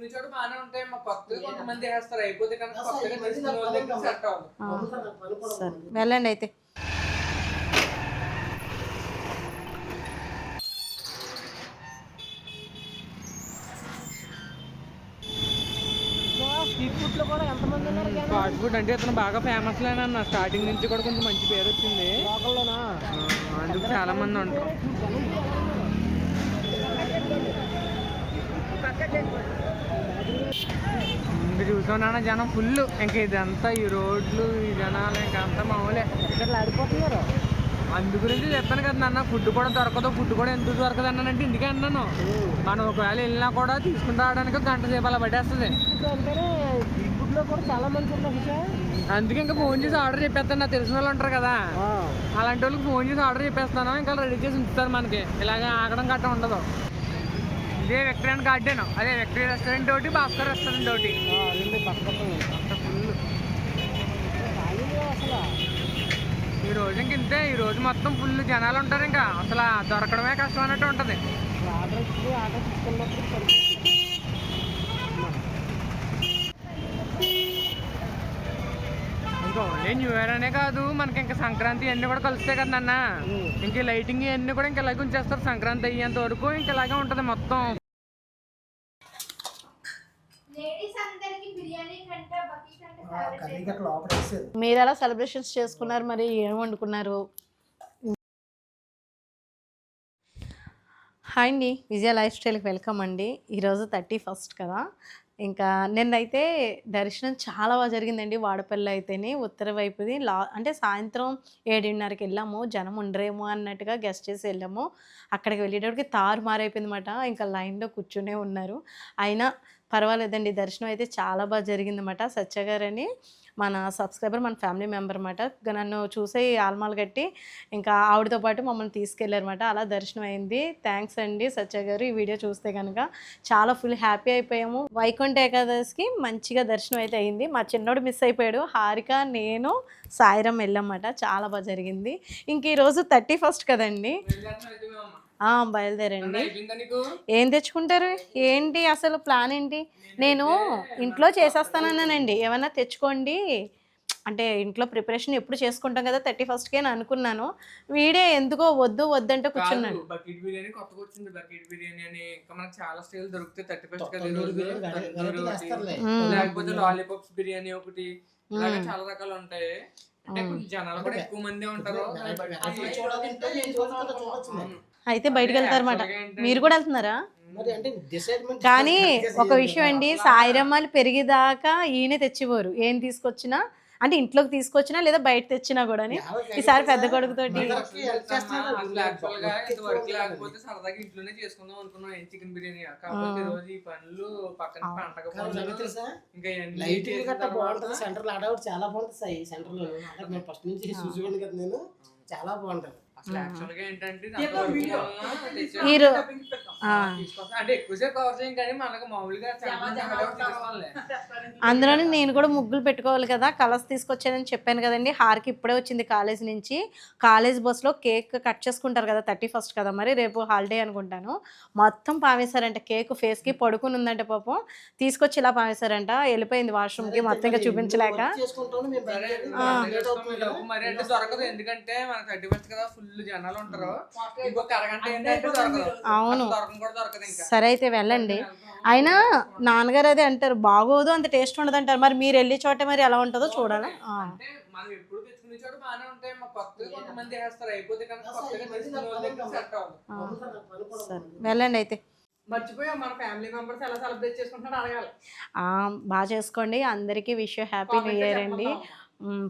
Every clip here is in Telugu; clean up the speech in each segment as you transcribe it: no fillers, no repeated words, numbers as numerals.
తెచ్చుకునే చోట బాగానే ఉంటాయి, మా కొత్తగా కొంతమంది వేస్తారు, అయిపోతే కనుక కొత్తగా తీసుకునే వాళ్ళ దగ్గర సెట్ అవ్వదు. సరే వెళ్ళండి అయితే. ఫాస్ట్ ఫుడ్ అంటే ఇతను బాగా ఫేమస్ లేనన్న, స్టార్టింగ్ నుంచి కూడా కొంచెం మంచి పేరు వచ్చింది, అందుకు చాలా మంది ఉంటారు. ఇంక చూసానా జనం ఫుల్, ఇంక ఇదంతా ఈ రోడ్లు ఈ జనాలు ఇంకా అంతా మామూలే ఆడిపోతున్నారు. అందు గురించి చెప్పాను కదా నాన్న, ఫుడ్ కూడా దొరకదు, ఫుడ్ కూడా ఎందుకు దొరకదు అన్నానంటే ఇందుకే అన్నాను. మనం ఒకవేళ వెళ్ళినా కూడా తీసుకుని రావడానికి గంట సేపు అలా పట్టేస్తుంది. అందుకే ఇంకా ఫోన్ చేసి ఆర్డర్ చెప్పేస్తాను, నాకు తెలిసిన వాళ్ళు ఉంటారు కదా, అలాంటి వాళ్ళకి ఫోన్ చేసి ఆర్డర్ చెప్పేస్తాను, ఇంకా రెడీ చేసి ఉంచుతారు మనకి, ఇలాగ ఆగడం గట్రా ఉండదు. ఇదే విక్టరీ గార్డెన్, అదే విక్టరీ రెస్టారెంట్ ఒకటి, భాస్కర్ రెస్టారెంట్ ఒకటి, ఫుల్. ఈ రోజు ఇంక ఇంతే, ఈ రోజు మొత్తం ఫుల్ జనాలు ఉంటారు, ఇంకా అసలు దొరకడమే కష్టం అన్నట్టు ఉంటుంది. ఇంకా ఓన్లీ న్యూ ఇయర్ అనే కాదు, మనకి ఇంకా సంక్రాంతి అన్నీ కూడా కలుస్తాయి కదా నాన్న, ఇంక లైటింగ్ అన్నీ కూడా ఇంకా ఇలాగే ఉంచేస్తారు, సంక్రాంతి అయ్యేంత వరకు ఇంక ఇలాగే ఉంటుంది మొత్తం. మీరు ఎలా సెలబ్రేషన్స్ చేసుకున్నారు, మరి ఏం వండుకున్నారు? హాయ్ అండి, విజయ లైఫ్ స్టైల్కి వెల్కమ్ అండి. ఈరోజు 31st కదా, ఇంకా నిన్నైతే దర్శనం చాలా బాగా జరిగిందండి. వాడపల్లి అయితేనే ఉత్తర వైపుది అంటే సాయంత్రం 7:30కి వెళ్ళాము, జనం ఉండరేమో అన్నట్టుగా గెస్ట్ చేసి వెళ్ళాము. అక్కడికి వెళ్ళేటప్పటికి తారుమారైపోయింది అనమాట, ఇంకా లైన్లో కూర్చునే ఉన్నారు. అయినా పర్వాలేదండి, దర్శనం అయితే చాలా బాగా జరిగిందన్నమాట. సత్య గారని మన సబ్స్క్రైబర్, మన ఫ్యామిలీ మెంబర్ అనమాట, నన్ను చూసి ఆల్మాలు కట్టి ఇంకా ఆవిడతో పాటు మమ్మల్ని తీసుకెళ్ళారన్నమాట. అలా దర్శనం అయింది. థ్యాంక్స్ అండి సత్య గారు, ఈ వీడియో చూస్తే కనుక చాలా ఫుల్ హ్యాపీ అయిపోయాము. వైకుంఠ ఏకాదశికి మంచిగా దర్శనం అయితే అయింది. మా చిన్నోడు మిస్ అయిపోయాడు, హారిక నేను సాయిరం వెళ్ళామన్నమాట, చాలా బాగా జరిగింది. ఇంక ఈరోజు 31st కదండి, బయలుదేరండి. ఏం తెచ్చుకుంటారు ఏంటి, అసలు ప్లాన్ ఏంటి? నేను ఇంట్లో చేసేస్తానన్నానండి, ఏమన్నా తెచ్చుకోండి అంటే ఇంట్లో ప్రిపరేషన్ ఎప్పుడు చేసుకుంటాం కదా 31st అని అనుకున్నాను. వీడే ఎందుకో వద్దు వద్దంటే కూర్చున్నాడు. బకెట్ బిర్యానీ కొత్తగా వచ్చింది, బకెట్ బిర్యానీ అని, ఇంకా మనకు చాలా స్టైల్ దొరుకుతాయి 31st, లేకపోతే లాలీపాప్స్ బిర్యానీ ఒకటి, ఇలాగే చాలా రకాలు ఉంటాయి. అంటే కొంచెం జనాలు కూడా ఎక్కువ మంది ఉంటారు. అయితే బయటకు వెళ్తారన్నమాట, మీరు కూడా వెళ్తున్నారా? కానీ ఒక విషయం అండి, సాయిరమ్మలు పెరిగేదాకా ఈయనే తెచ్చిపోరు, ఏం తీసుకొచ్చినా అంటే ఇంట్లోకి తీసుకొచ్చినా లేదా బయట తెచ్చినా కూడా. ఈసారి పెద్ద కొడుకుతోటి ఇంట్లోనే చేసుకుందాం అనుకున్నాం చికెన్ బిర్యానీ, కాకపోతే రోజు ఈ పనులు పక్కన పంటగ సెంటర్ లో ఆడవాడు చాలా బాగుంటుంది. సెంటర్ లో ఫస్ట్ నుంచి చూసుకోండి కదా, నేను చాలా బాగుంటది. అందులోనే నేను కూడా ముగ్గులు పెట్టుకోవాలి కదా, కలర్స్ తీసుకొచ్చానని చెప్పాను కదండి. హార్కి ఇప్పుడే వచ్చింది కాలేజ్ నుంచి, కాలేజ్ బస్సులో కేక్ కట్ చేసుకుంటారు కదా 31st కదా, మరి రేపు హాలిడే అనుకుంటాను. మొత్తం పావేశారంట, కేక్ ఫేస్కి పడుకుని ఉందంటే పాపం, తీసుకొచ్చి ఇలా పావేశారంట. వెళ్ళిపోయింది వాష్రూమ్కి, మొత్తం ఇంకా చూపించలేక. ఎందుకంటే మన 31st కదా ఫుల్ జనాలు ఉంటారు, ఇంకొక అరగంట ఏంటంటే దొరకదు. అవును, దొరకదు ఇంకా. సరే అయితే వెళ్ళండి. అయినా నాన్నగారు అదే అంటారు, బాగోదు అంత టేస్ట్ ఉండదు అంటారు. మరి మీరు వెళ్ళే చోట మరి ఎలా ఉంటుందో చూడాలి. మనం ఎప్పుడు తెచ్చుకునే చోట బాగానే ఉంటాయి, మా కొత్తగా కొంతమంది వేస్తారు, అయిపోతే కనుక కొత్తగా తీసుకునే వాళ్ళ దగ్గర సెట్ అవ్వదు. సరే వెళ్ళండి అయితే. మర్చిపోయాం, మన ఫ్యామిలీ మెంబర్స్ ఎలా సెలబ్రేట్ చేసుకుంటున్నారో అడగాలి. బాగా చేసుకోండి, అందరికీ విష్ హ్యాపీ న్యూ ఇయర్ అండి.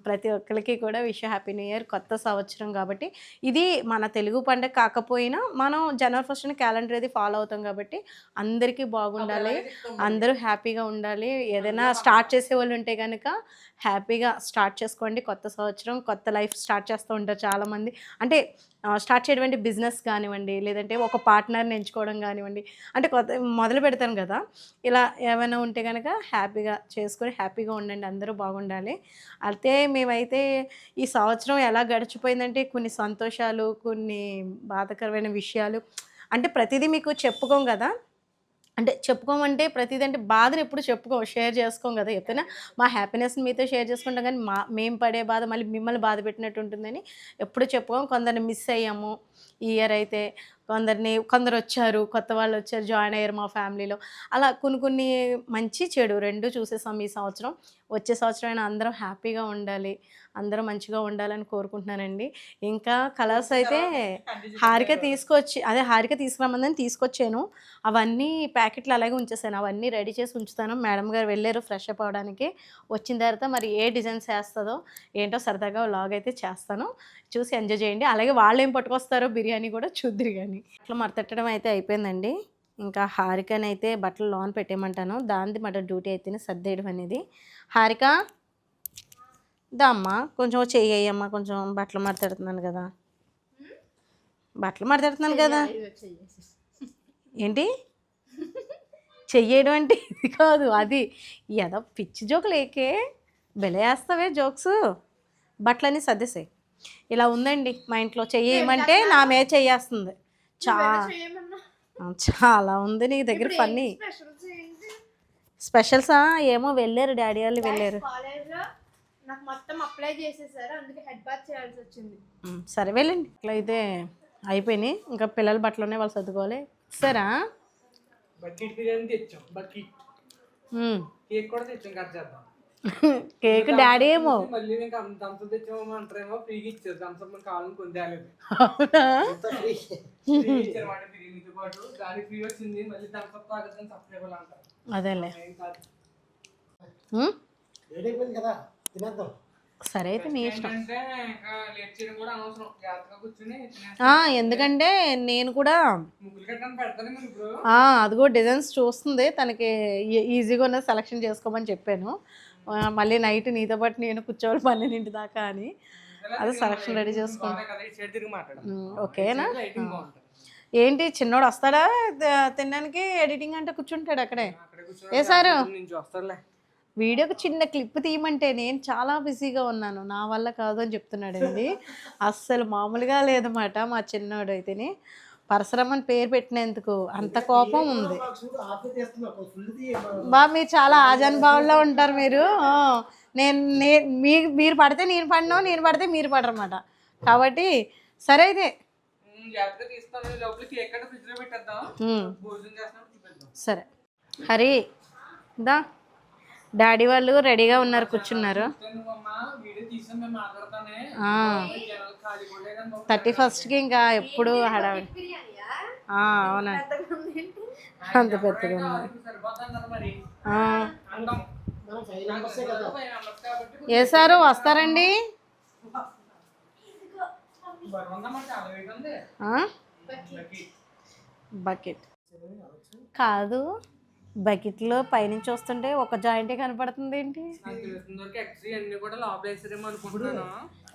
ప్రతి ఒక్కరికి కూడా విష్ హ్యాపీ న్యూ ఇయర్, కొత్త సంవత్సరం కాబట్టి. ఇది మన తెలుగు పండుగ కాకపోయినా మనం జనవరి 1st క్యాలెండర్ అది ఫాలో అవుతాం కాబట్టి అందరికీ బాగుండాలి, అందరూ హ్యాపీగా ఉండాలి. ఏదైనా స్టార్ట్ చేసే వాళ్ళు ఉంటే కనుక హ్యాపీగా స్టార్ట్ చేసుకోండి. కొత్త సంవత్సరం కొత్త లైఫ్ స్టార్ట్ చేస్తూ ఉంటారు చాలామంది. అంటే స్టార్ట్ చేయడం బిజినెస్ కానివ్వండి, లేదంటే ఒక పార్ట్నర్ని ఎంచుకోవడం కానివ్వండి, అంటే కొత్త మొదలు పెడతాను కదా, ఇలా ఏమైనా ఉంటే కనుక హ్యాపీగా చేసుకొని హ్యాపీగా ఉండండి, అందరూ బాగుండాలి. అయితే మేమైతే ఈ సంవత్సరం ఎలా గడిచిపోయిందంటే కొన్ని సంతోషాలు, కొన్ని బాధాకరమైన విషయాలు, అంటే ప్రతిదీ మీకు చెప్పుకోం కదా, అంటే చెప్పుకోమంటే ప్రతిదంటే బాధను ఎప్పుడు షేర్ చేసుకోం కదా. ఎప్పుడైనా మా హ్యాపీనెస్ని మీతో షేర్ చేసుకుంటాం కానీ మేము పడే బాధ మళ్ళీ మిమ్మల్ని బాధ పెట్టినట్టు ఉంటుందని ఎప్పుడు చెప్పుకోం. కొందరిని మిస్ అయ్యాము ఈ ఇయర్ అయితే, కొందరు వచ్చారు, కొత్త వాళ్ళు వచ్చారు, జాయిన్ అయ్యారు మా ఫ్యామిలీలో. అలా కొన్ని మంచి చెడు రెండు చూసేసాం ఈ సంవత్సరం. వచ్చే సంవత్సరం అయినా అందరం హ్యాపీగా ఉండాలి, అందరూ మంచిగా ఉండాలని కోరుకుంటున్నానండి. ఇంకా కలర్స్ అయితే హారిక తీసుకురమ్మని తీసుకొచ్చాను. అవన్నీ ప్యాకెట్లు అలాగే ఉంచేసాను, అవన్నీ రెడీ చేసి ఉంచుతాను. మేడం గారు వెళ్ళారు ఫ్రెష్ అప్ అవ్వడానికి. వచ్చిన తర్వాత మరి ఏ డిజైన్స్ వేస్తుందో ఏంటో సరదాగా వ్లాగ్ అయితే చేస్తాను, చూసి ఎంజాయ్ చేయండి. అలాగే వాళ్ళు ఏం పట్టుకొస్తారో బిర్యానీ కూడా చూద్దరు. కానీ అట్లా మరతట్టడం అయితే అయిపోయిందండి. ఇంకా హారికని అయితే బట్టలు లోన్ పెట్టేయమంటాను, దానిది మాట డ్యూటీ అయితేనే సర్దేయడం అనేది. హారిక దమ్మా కొంచెం చెయ్యమ్మా, కొంచెం బట్టలు మడతెడుతున్నాను కదా, ఏంటి చెయ్యడం అంటే ఇది కాదు, అది ఏదో పిచ్చి జోకులు ఏకే వేస్తావే జోక్స్. బట్టలన్నీ సర్దేసాయి. ఇలా ఉందండి మా ఇంట్లో. చెయ్యమంటే నా మీద చెయ్యేస్తుంది. చాలా ఉంది నీ దగ్గర ఫన్నీ స్పెషల్సా. ఏమో వెళ్ళారు, డాడీ వాళ్ళు వెళ్ళారు. నాకు మొత్తం అప్లై చేసేసారు, అందుకే హెడ్ బాత్ చేయాల్సి వచ్చింది. సరే వెళ్ళండి. ఇట్లా అయితే అయిపోయినాయి. ఇంకా పిల్లల బట్టలునే వాళ్ళు సర్దుకోవాలి. సరా బకెట్ బిర్యానీ తెచ్చాం, బకెట్ కేక్ కూడా తెచ్చాం, కట్ చేద్దాం. కేక్ డాడీ ఏమో మళ్ళీ ఇంకా థమ్స్అప్ తెచ్చామో అంటారేమో, ఫ్రీగా ఇచ్చారు థమ్స్అప్. మనకు కావాలని కొని తేలేదు, ఇచ్చారు మాట బిర్యానీతో పాటు. దానికి ఫ్రీ వచ్చింది, మళ్ళీ థమ్స్అప్ తాగదని సబ్స్క్రైబర్లు అంటారు. అదేలే కదా తినేద్దాం. సరే అయితే మీ ఇష్టం. లేట్ చేయడం కూడా అనవసరం, జాగ్రత్తగా కూర్చొని ఎందుకంటే నేను కూడా ముగ్గులు కట్టడానికి పెడతాను మీరు ఇప్పుడు. అది కూడా డిజైన్స్ చూస్తుంది, తనకి ఈజీగా ఉన్నది సెలెక్షన్ చేసుకోమని చెప్పాను. మళ్ళీ నైట్ నీతో పాటు నేను కూర్చోవాలి 12 దాకా అని, అదే సెలెక్షన్ రెడీ చేసుకోండి. ఓకేనా? ఏంటి చిన్నోడు వస్తాడా తినడానికి? ఎడిటింగ్ అంటే కూర్చుంటాడు అక్కడే. ఏ సారు వీడియోకి చిన్న క్లిప్ తీయమంటే నేను చాలా బిజీగా ఉన్నాను, నా వల్ల కాదు అని చెప్తున్నాడండి. అస్సలు మామూలుగా లేదన్నమాట మా చిన్నోడు అయితేనే. పరశురామని పేరు పెట్టినందుకు అంత కోపం ఉంది. మీరు చాలా ఆజానుభావంలో ఉంటారు మీరు. మీరు పడితే నేను పడినా, నేను పడితే మీరు పడరన్నమాట. కాబట్టి సరే అయితే సరే. హరి దా, డాడీ వాళ్ళు రెడీగా ఉన్నారు, కూర్చున్నారు. 31st ఇంకా ఎప్పుడు హడావిడి. అవునా, అంత పెద్దగా ఉంది. ఏ సారు వస్తారండి? బకెట్ కాదు, బకెట్లో పైనుంచి వస్తుంటే ఒక జాయింటే కనపడుతుంది ఏంటి?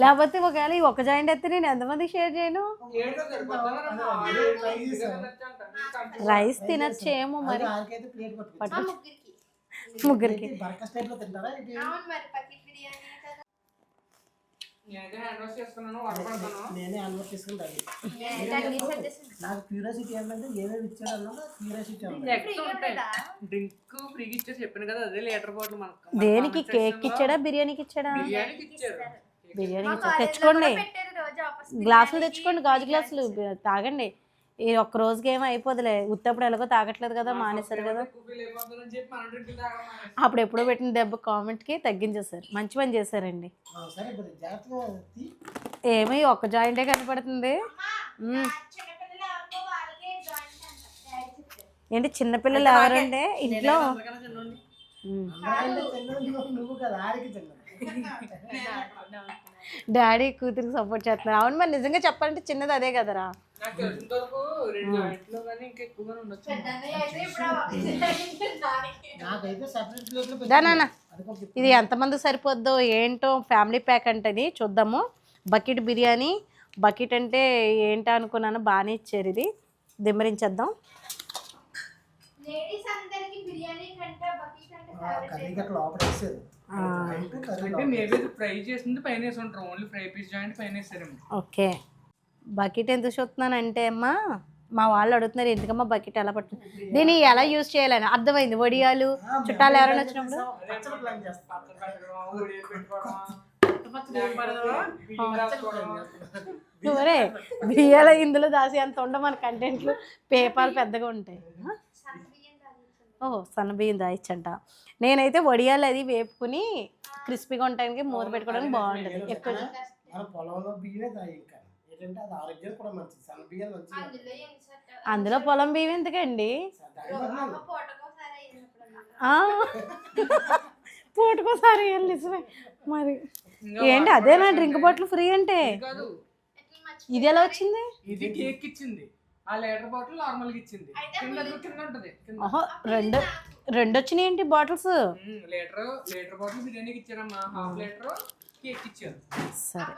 లేకపోతే ఒకవేళ ఈ ఒక జాయింట్ అయితే నేను ఎంతమంది షేర్ చేయను? రైస్ తినచ్చేమో మరి, ముగ్గురికి. నేనే అన్వర్ట్ చేసుకుంటాను. నాకు క్యూరియాసిటీ ఏంటంటే ఏమేమి ఇచ్చారన్నా క్యూరియాసిటీ. డ్రింక్ ఫ్రీగా ఇచ్చారు చెప్పాను కదా, అదే లీటర్ బాటిల్. మనకు దేనికి? కేక్ ఇచ్చాడా, బిర్యానీకి ఇచ్చాడా? బిర్యానీ తెచ్చుకోండి, గ్లాసులు తెచ్చుకోండి, గాజు గ్లాసులు తాగండి. ఈ ఒక్క రోజుకి ఏమో అయిపోదులే, ఉత్తప్పుడు ఎలాగో తాగట్లేదు కదా, మానేశారు కదా. అప్పుడు ఎప్పుడో పెట్టిన దెబ్బ కామెంట్కి తగ్గించేశారు, మంచి పని చేశారండి. ఏమో ఒక్క జాయింటే కనపడుతుంది. ఏంటి చిన్నపిల్లలు ఎవరంటే ఇంట్లో? డాడీ కూతురికి సపోర్ట్ చేస్తున్నారు. అవును మరి, నిజంగా చెప్పాలంటే చిన్నది అదే కదరా. ఇది ఎంతమంది సరిపోద్దో ఏంటో, ఫ్యామిలీ ప్యాక్ అంటే చూద్దాము. బకెట్ బిర్యానీ, బకెట్ అంటే ఏంటో అనుకున్నాను, బాగానే ఇచ్చారు. ఇది దిమ్మరించేద్దాం. ఓకే, బకెట్ ఎందుకు చూస్తున్నానంటే అమ్మా, మా వాళ్ళు అడుగుతున్నారు ఎందుకమ్మా బకెట్ ఎలా పట్టు దీన్ని ఎలా యూజ్ చేయాలని అర్థమైంది వడియాలు చుట్టాలు ఎవరైనా వచ్చినప్పుడు పచ్చడి ప్లాన్ చేస్తా. నువ్వరే బియ్యాలు ఇందులో దాసి అంత ఉండ మన కంటెంట్లు పేపర్లు పెద్దగా ఉంటాయి ఓహో సన్న బియ్యం దాయిచ్చంట నేనైతే వడియాలు అది వేపుకుని క్రిస్పీగా ఉండడానికి మూత పెట్టుకోవడానికి బాగుంటుంది ఎక్కువ మన పొలంలో బియ్యమే తాగి ఇంకా ఏంటంటే అది ఆరోగ్యం కూడా మంచిది. సన్న బియ్యం మంచిది. అందులో పొలం బియ్యం ఎందుకండి పూటకోసారి నిజమే మరి ఏంటి అదేనా డ్రింక్ బాటిల్ ఫ్రీ అంటే కాదు ఇది ఎలా వచ్చింది ఇది కేక్ ఇచ్చింది ఆ లీటర్ బాటిల్ నార్మల్ గా ఇచ్చింది కింద ఉంటది ఓహో రెండు వచ్చినాయి ఏంటి బాటిల్స్ లీటర్ బాటిల్ బిర్యానీకి ఇచ్చారమ్మా హాఫ్ లీటర్ కేక్ ఇచ్చారు సరే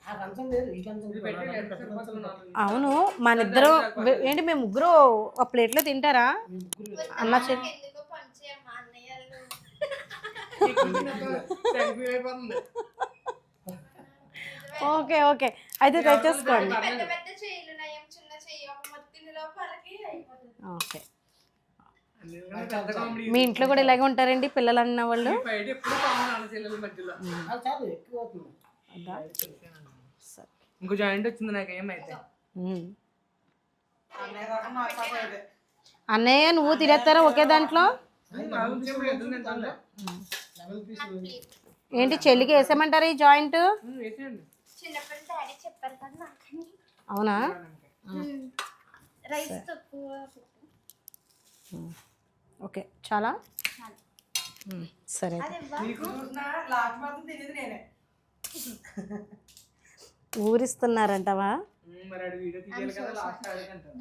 ఆ కంచం లేదు ఈ కంచం ఇది పెట్టి లీటర్ సరిపోతుంది నాలుగు. అవును మన ఇద్దరు ఏంటి మేము ముగ్గురు ఒక ప్లేట్లో తింటారా అన్న చెల్లి ఎందుకో పంచేయమ్మా అన్నయ్యలు సరిపోయిపోతుంది ఓకే ఓకే అయితే తెచ్చేసుకోండి పెద్ద పెద్ద చెయ్యలు నయం చిన్న చెయ్యి ఒక మొత్తిని లోపలికి అయిపోతుంది ఓకే పెద్ద కామెడీ మీ ఇంట్లో కూడా ఇలాగే ఉంటారండి పిల్లలు అన్న వాళ్ళు బయట ఎప్పుడు కామన్ అన్న చెల్లెల మధ్యలో అది చాలు ఎక్కువ అవుతుంది. సరే ఇంకో జాయింట్ వచ్చింది నాకు ఏమైతే అన్నయ్య నువ్వు తినేస్తారా ఒకే దాంట్లో లెమన్ పీస్ ఏంటి చెల్లికి వేసామంటారా ఈ జాయింట్ వేసేయండి చిన్నప్పుడు డాడీ చెప్పారు కదా నాకు అవునా రైస్ తక్కువ ఓకే చాలా సరే ఊరిస్తున్నారంటవా మరి ఆడు వీడియో తీయాలి కదా లాస్ట్ అడగంటారు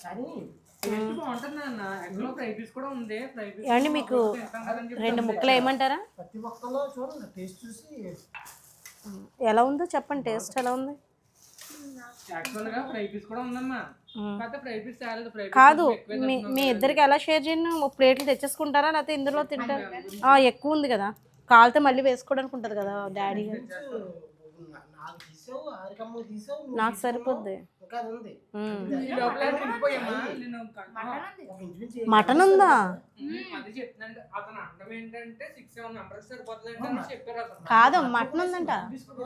కానీ టేస్ట్ బాగుంటుంది అన్న ఎక్కడో ఫ్రై పీస్ కూడా ఉంది ఫ్రై పీస్ ఏమండి మీకు రెండు ముక్కలు వేయమంటారా ప్రతి ఒక్కలో చూడండి టేస్ట్ చూసి ఎలా ఉందో చెప్పండి టేస్ట్ ఎలా ఉంది యాక్చువల్ గా ఫ్రై పీస్ కూడా ఉందమ్మా కాకపోతే ఫ్రై పీస్ చాలేదు ఫ్రై కాదు మీ ఇద్దరికి ఎలా షేర్ చేయండి ప్లేట్లు తెచ్చేసుకుంటారా లేకపోతే ఇందులో తింటారా ఎక్కువ ఉంది కదా కాలితే మళ్ళీ వేసుకోవడానికి ఉంటుంది కదా డాడీ నాకు తీసావు ఆరికమ్మ తీసావు నువ్వు నాకు సరిపోద్ది ఇంకా అది ఉంది. లోపల తినిపోయమ్మా నేను ఒక ఇంచుమించు మటన్ ఉందా అది చెప్తున్నాను అతను అనడం ఏంటంటే 6-7 మెంబర్స్ సరిపోతుంది అని చెప్పారు అతను కాదు మటన్ ఉందంట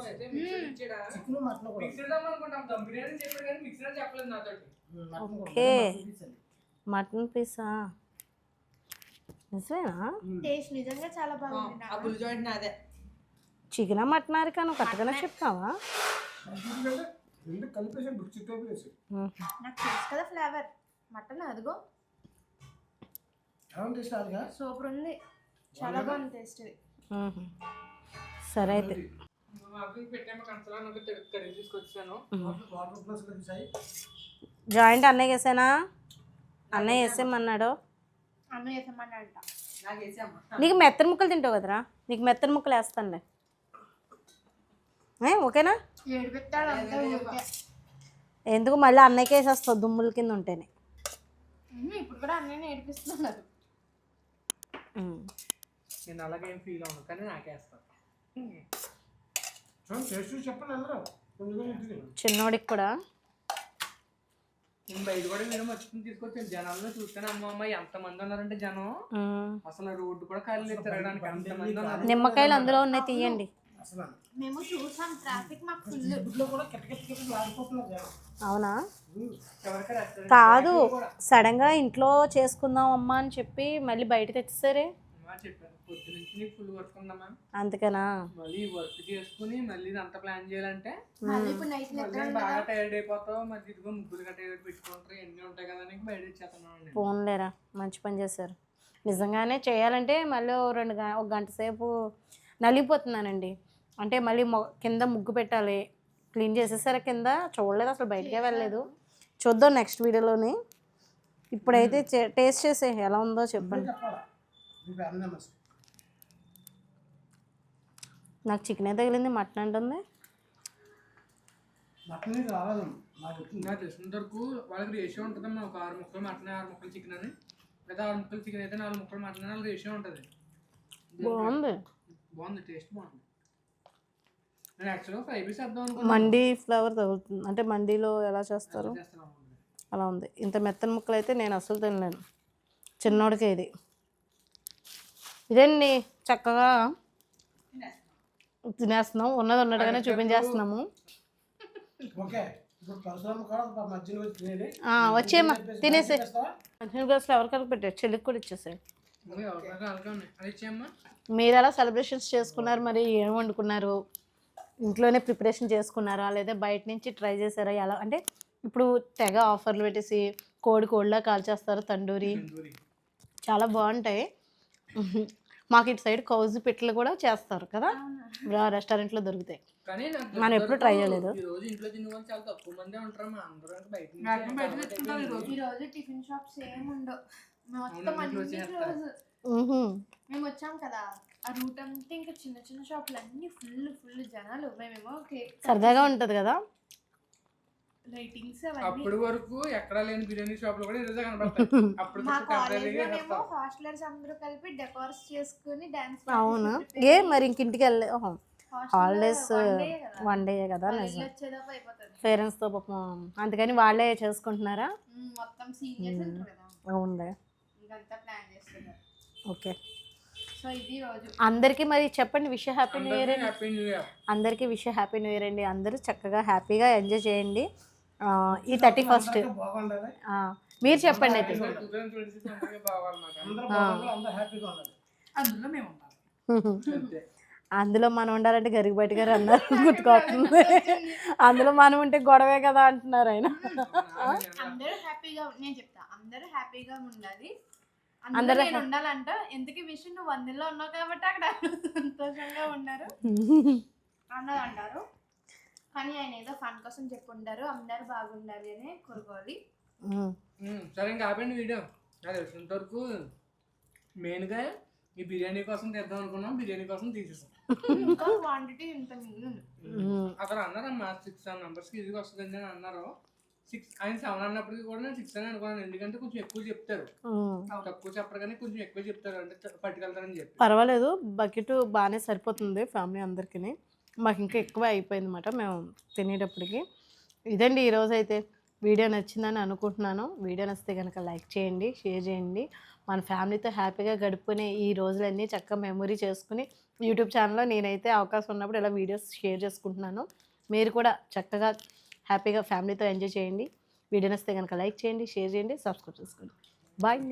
అయితే మిక్సర్ ఇచ్చాడా చికెన్ మటన్ కూడా మిక్సర్ అనుకుంటాం దమ్ బిర్యానీ చెప్పాడు కానీ మిక్సర్ చెప్పలేదు నాతోటి మటన్ కూడా ఓకే చూపించాలి. మటన్ పీసా నిజమేనా టేస్ట్ నిజంగా చాలా బాగుంది ఆ బుల్ జాయింట్ నాదే చికెన్ మటన్ అరికా నువ్వు కరెక్ట్గానే చెప్తావా రెండు కలిపేసి బుక్స్ టేబుల్ నాకు తెలుసు కదా ఫ్లేవర్ మటన్ అదిగో ఏమన్నా టేస్ట్ రాదుగా సూపర్ ఉంది చాలా బాగుంది టేస్ట్ సరే అయితే మాకు పెట్టాము కంచలో కర్రీ తీసుకొచ్చాను వాటర్ ప్లస్ కలిసాయి జాయింట్ అన్నయ్య వేసానా అన్నయ్య వేసేమన్నాడు అన్న చేసామన్నాడట నాకు వేసామ్మా నీకు మెత్తని ముక్కలు తింటావు కదరా నీకు మెత్తని ముక్కలు వేస్తానులే ఓకేనా ఏడు పెట్టాడు అంతా ఊరికే. ఎందుకు మళ్ళీ అన్నయ్యకి వేసేస్తావు దుమ్ముల కింద ఉంటేనే ఇప్పుడు కూడా అన్నయ్య నేర్పిస్తున్నారు నేను అలాగే ఫీల్ అవును కానీ నాకేస్తాను టేస్ట్ చూసి చెప్పండి అందరూ చిన్నోడికి కూడా నేను బయట కూడా మీరు మర్చిపోయి తీసుకొచ్చాను జనాల్లో చూస్తాను అమ్మ ఎంతమంది ఉన్నారంటే జనం అసలు రోడ్డు కూడా ఖాళీ లేదు తిరగడానికి అంతమంది ఉన్నారు నిమ్మకాయలు అందులో ఉన్నాయి తీయండి అసలు మేము చూసాం ట్రాఫిక్ మాకు ఫుల్ ఇంట్లో కూడా కెట్ట ఆడిపోతున్నారు అవునా ఎవరికి రెస్టారెంట్ కాదు సడన్గా ఇంట్లో చేసుకుందాం అమ్మా అని చెప్పి మళ్ళీ బయట తెచ్చేసరే చెప్పాను పొద్దు నుంచి నీకు ఫుల్ వర్క్ ఉందమ్మా అందుకనా మళ్ళీ వర్క్ చేసుకుని మళ్ళీ ఇదంతా ప్లాన్ చేయాలంటే మళ్ళీ ఇప్పుడు నైట్ మళ్ళీ బాగా టైర్డ్ అయిపోతావు మళ్ళీ ఇదిగో ముగ్గులు గట్ట పెట్టుకుంటారు ఎన్ని ఉంటాయి కదా నీకు బయట ఇచ్చేస్తున్నాను ఫోన్లేరా మంచి పని చేశారు నిజంగానే చేయాలంటే మళ్ళీ ఒక గంట సేపు నలిగిపోతున్నానండి అంటే మళ్ళీ కింద ముగ్గు పెట్టాలి క్లీన్ చేసేసారా కింద చూడలేదు అసలు బయటకే వెళ్ళలేదు చూద్దాం నెక్స్ట్ వీడియోలోని ఇప్పుడైతే టేస్ట్ చేసే ఎలా ఉందో చెప్పండి చెప్పాలా మీకు అన్నీ నమస్తే నాకు చికెనే తగిలింది మటన్ అంటుంది మటన్ రావాలి నాకు నాకు తెలిసినంత వరకు వాళ్ళకి రేషియో ఉంటుందమ్మా ఒక 6 ముక్కలు మటన్ 6 ముక్కలు చికెన్ అని లేదా 6 ముక్కలు చికెన్ అయితే 4 ముక్కలు మటన్ అని రేషియో ఉంటుంది బాగుంది బాగుంది, టేస్ట్ బాగుంది. నేను యాక్చువల్గా ఫ్రై పీస్ వేద్దాం అనుకున్నాను. మండీ ఫ్లేవర్ తగులుతుంది, అంటే మండీలో ఎలా చేస్తారు చేస్తాను అనుకుంటున్నాను. అలా ఉంది. ఇంత మెత్తని ముక్కలు అయితే నేను అసలు తినలేను, చిన్నోడికే ఇది. ఇదండి చక్కగా తినేస్తున్నాం, ఉన్నది ఉన్నట్టుగానే చూపించేస్తున్నాము. ఓకే ఇప్పుడు పరశురామ కూడా మధ్యలో వచ్చి తినేది. వచ్చేమ్మా తినేసి మంచి గ్లాసులు ఎవరికైనా పెట్టారు, చెల్లికి కూడా ఇచ్చేసాయి. ఇంకా ఎవరికైనా అలాగే ఉన్నాయి, అది ఇచ్చేయమ్మా. మీరు ఎలా సెలబ్రేషన్స్ చేసుకున్నారు, మరి ఏం వండుకున్నారు, ఇంట్లోనే ప్రిపరేషన్ చేసుకున్నారా లేదా బయట నుంచి ట్రై చేశారా? ఎలా అంటే ఇప్పుడు తెగ ఆఫర్లు పెట్టేసి కోడిలా కాల్చేస్తారు, తండూరి చాలా బాగుంటాయి. మాకు ఇటు సైడ్ కౌజు పిట్టలు కూడా చేస్తారు కదా, రెస్టారెంట్లో దొరుకుతాయి. కానీ మనం ఎప్పుడు ట్రై చేయలేదు. ఈ రోజు ఇంట్లో తినే వాళ్ళు చాలా తక్కువ మంది ఉంటారు, మా అందరూ బయట ఈ రోజు టిఫిన్ షాప్స్ ఏం ఉండవు, మొత్తం అన్ని క్లోజ్. మేము వచ్చాం కదా ఆ రూట్ అంతా ఇంకా చిన్న చిన్న షాపులు అన్ని ఫుల్ జనాలు. మేమేమో సరదాగా ఉంటది కదా లైటింగ్స్ అప్పుడు వరకు ఎక్కడా లేని బిర్యానీ షాపులు కూడా ఈరోజే కనబడతాయి. అప్పుడు మా కాలేజ్లోనేమో హాస్టలర్స్ అందరూ కలిపి డెకోర్స్ చేసుకుని డాన్స్. అవును, ఏ మరి ఇంకింటికి వెళ్ళే హాలిడేస్ వన్ డే కదా, వచ్చేదాకా అయిపోతుంది పేరెంట్స్తో పాపం, అందుకని వాళ్ళే చేసుకుంటున్నారా? మొత్తం సీనియర్స్ ఉంటారు కదా, అవునులే. ఇంకంతా ప్లాన్ చేస్తున్నారు. ఓకే, సో ఇది రోజు అందరికీ మరి చెప్పండి wish happy new year. Happy new year అందరికీ విష్ హ్యాపీ న్యూ ఇయర్ అండి. అందరూ చక్కగా హ్యాపీగా ఎంజాయ్ చేయండి ఈ 31st. బాగుండాలి, మీరు చెప్పండి అయితే. 2026 అందరికీ బాగోవాలన్నమాట. అందరూ బాగుండాలి, అందరూ హ్యాపీగా ఉండాలి. అందులో మేము ఉండాలి అంతే. అందులో మనం ఉండాలంటే గరిగి బయట గారు అన్నారు గుర్తుకొస్తుంది. అందులో మనం ఉంటే గొడవే కదా అంటున్నారు ఆయన. అందరూ హ్యాపీగా, నేను చెప్తా అందరూ హ్యాపీగా ఉండాలి, అందరూ నేను ఉండాలంట. ఎందుకు విషయం నువ్వు 100లో ఉన్నావు కాబట్టి అక్కడ సంతోషంగా ఉన్నారు అన్నది అంటారు. కానీ ఆయన ఏదో ఫన్ కోసం చెప్పుంటారు, అందరు బాగుండాలి అని కోరుకోవాలి. సరే ఇంకా ఆపండి వీడియో. నాకు తెలిసినంత వరకు మెయిన్గా ఈ బిర్యానీ కోసం తెద్దాం అనుకున్నాం, బిర్యానీ కోసం తీసేసాం. ఇంకా క్వాంటిటీ ఇంత మిగిలింది. అక్కడ అన్నారమ్మా 6 మెంబర్స్కి ఇది వస్తుందండి అని అన్నారు. 6 ఆయన 7 అన్నప్పటికీ కూడా నేను 6 అని అనుకున్నాను, ఎందుకంటే కొంచెం ఎక్కువ చెప్తారు, తక్కువ చెప్పరు కానీ కొంచెం ఎక్కువ చెప్తారు, అంటే పట్టుకెళ్తారని చెప్పి. పర్వాలేదు, బకెట్ బాగానే సరిపోతుంది ఫ్యామిలీ అందరికీ. మాకు ఇంకా ఎక్కువ అయిపోయింది అన్నమాట మేము తినేటప్పటికి. ఇదండి ఈరోజు అయితే. వీడియో నచ్చిందని అనుకుంటున్నాను. వీడియో నచ్చితే కనుక లైక్ చేయండి, షేర్ చేయండి. మన ఫ్యామిలీతో హ్యాపీగా గడుపుకునే ఈ రోజులన్నీ చక్కగా మెమొరీ చేసుకుని యూట్యూబ్ ఛానల్లో నేనైతే అవకాశం ఉన్నప్పుడు ఇలా వీడియోస్ షేర్ చేసుకుంటున్నాను. మీరు కూడా చక్కగా హ్యాపీగా ఫ్యామిలీతో ఎంజాయ్ చేయండి. వీడియో నచ్చితే కనుక లైక్ చేయండి, షేర్ చేయండి, సబ్స్క్రైబ్ చేసుకోండి. బాయ్.